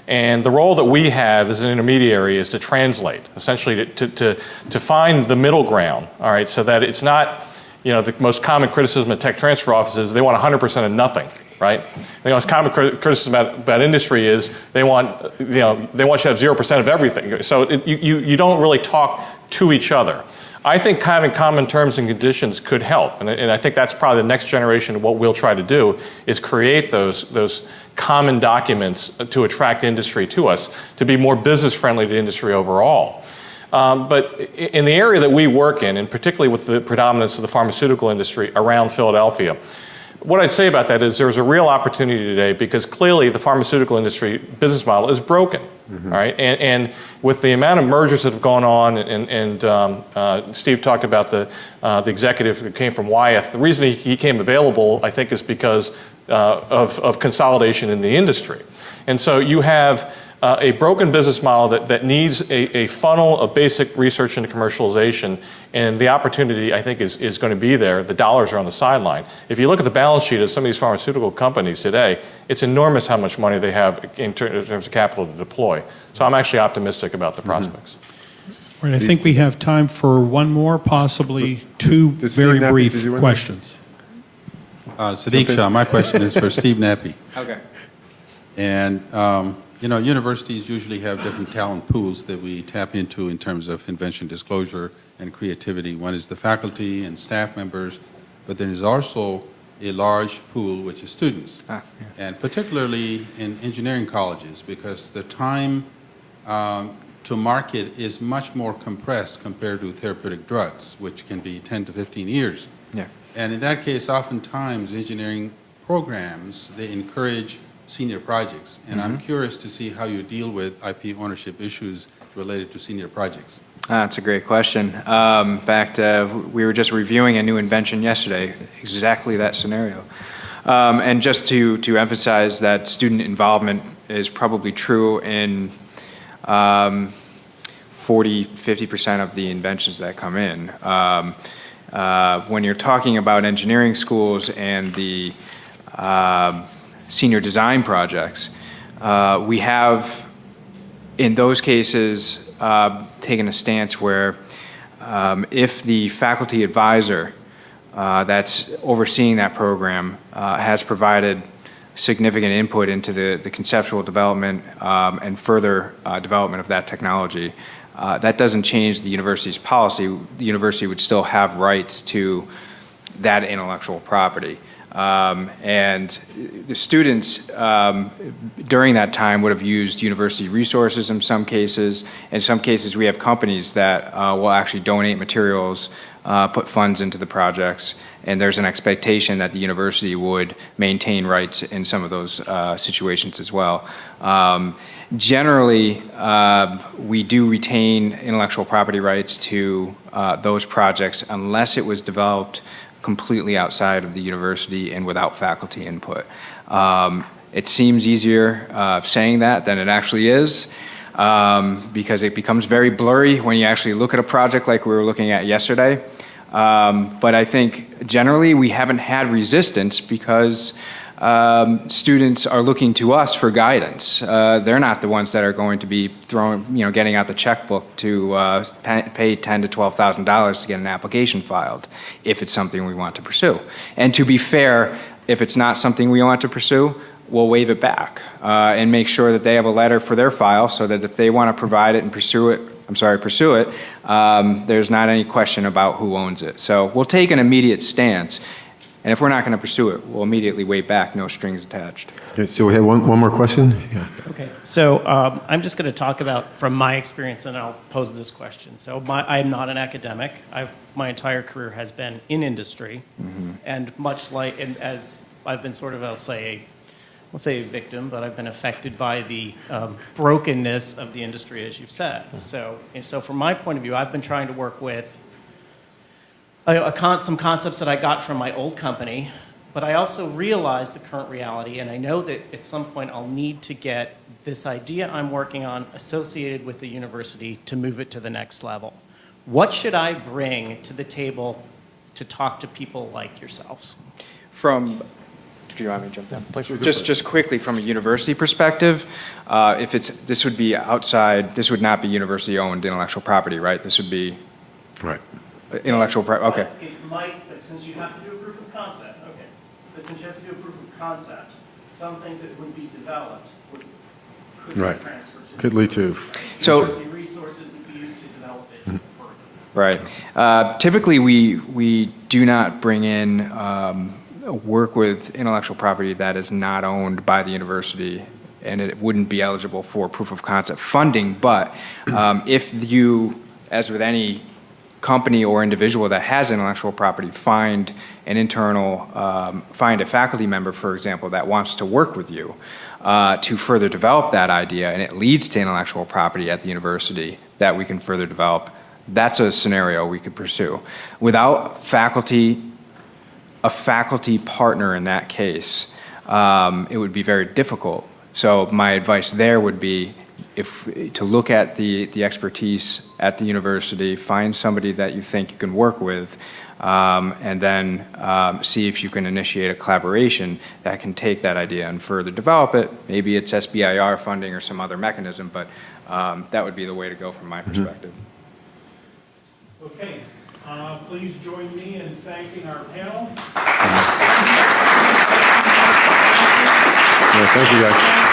And the role that we have as an intermediary is to translate, essentially to find the middle ground, all right, so that it's not, the most common criticism of tech transfer offices, they want 100% of nothing, right? The most common criticism about industry is they want you to have 0% of everything. So you don't really talk to each other. I think having common terms and conditions could help, and I think that's probably the next generation of what we'll try to do is create those common documents to attract industry to us, to be more business friendly to industry overall. But in the area that we work in, and particularly with the predominance of the pharmaceutical industry around Philadelphia, what I'd say about that is there's a real opportunity today because clearly the pharmaceutical industry business model is broken. Mm-hmm. All right, and with the amount of mergers that have gone on, and Steve talked about the executive who came from Wyeth. The reason he came available, I think, is because of consolidation in the industry, and so you have a broken business model that needs a funnel of basic research into commercialization, and the opportunity, I think, is going to be there. The dollars are on the sideline. If you look at the balance sheet of some of these pharmaceutical companies today, it's enormous how much money they have in terms of capital to deploy. So I'm actually optimistic about the prospects. All right, I think we have time for one more, possibly two Does Steve very Nappi, brief did you want to- questions. Sadiq Shah, my question is for Steve Nappi. Okay. And, universities usually have different talent pools that we tap into in terms of invention disclosure and creativity. One is the faculty and staff members, but then there's also a large pool, which is students. And particularly in engineering colleges, because the time to market is much more compressed compared to therapeutic drugs, which can be 10 to 15 years. Yeah. And in that case, oftentimes engineering programs, they encourage senior projects. And I'm curious to see how you deal with IP ownership issues related to senior projects. That's a great question. In fact, we were just reviewing a new invention yesterday, exactly that scenario. And just to emphasize that student involvement is probably true in 40–50% of the inventions that come in. When you're talking about engineering schools and the senior design projects, we have, in those cases, taken a stance where if the faculty advisor that's overseeing that program has provided significant input into the conceptual development and further development of that technology, that doesn't change the university's policy. The university would still have rights to that intellectual property. And the students during that time would have used university resources in some cases. In some cases, we have companies that will actually donate materials, put funds into the projects, and there's an expectation that the university would maintain rights in some of those situations as well. Generally, we do retain intellectual property rights to those projects unless it was developed completely outside of the university and without faculty input. It seems easier saying that than it actually is, because it becomes very blurry when you actually look at a project like we were looking at yesterday. But I think generally we haven't had resistance because students are looking to us for guidance. They're not the ones that are going to be getting out the checkbook to pay $10,000 to $12,000 to get an application filed if it's something we want to pursue. And to be fair, if it's not something we want to pursue, we'll waive it back and make sure that they have a letter for their file so that if they want to provide it and pursue it, there's not any question about who owns it. So we'll take an immediate stance. And if we're not going to pursue it, we'll immediately wait back, no strings attached. Okay, so we have one more question? Yeah. Okay, so I'm just going to talk about from my experience, and I'll pose this question. So I'm not an academic. My entire career has been in industry, and much like, and as I've been sort of, I'll say a victim, but I've been affected by the brokenness of the industry, as you've said. So from my point of view, I've been trying to work with some concepts that I got from my old company, but I also realize the current reality, and I know that at some point I'll need to get this idea I'm working on associated with the university to move it to the next level. What should I bring to the table to talk to people like yourselves? Do you want me to jump in? Just quickly, from a university perspective, this would be outside, this would not be university-owned intellectual property, right? This would be Right. Intellectual property, okay. It might, but since you have to do a proof of concept, okay. But since you have to do a proof of concept, some things that would be developed could Right. be transferred to Could lead to. university resources that be used to develop it further. Right. Typically, we do not bring in work with intellectual property that is not owned by the university, and it wouldn't be eligible for proof of concept funding. But if you, as with any company or individual that has intellectual property, find a faculty member, for example, that wants to work with you to further develop that idea, and it leads to intellectual property at the university that we can further develop, that's a scenario we could pursue. Without a faculty partner in that case, it would be very difficult. So my advice there would be to look at the expertise at the university, find somebody that you think you can work with, and then see if you can initiate a collaboration that can take that idea and further develop it. Maybe it's SBIR funding or some other mechanism, but that would be the way to go from my perspective. Okay, please join me in thanking our panel. Yeah, thank you, guys.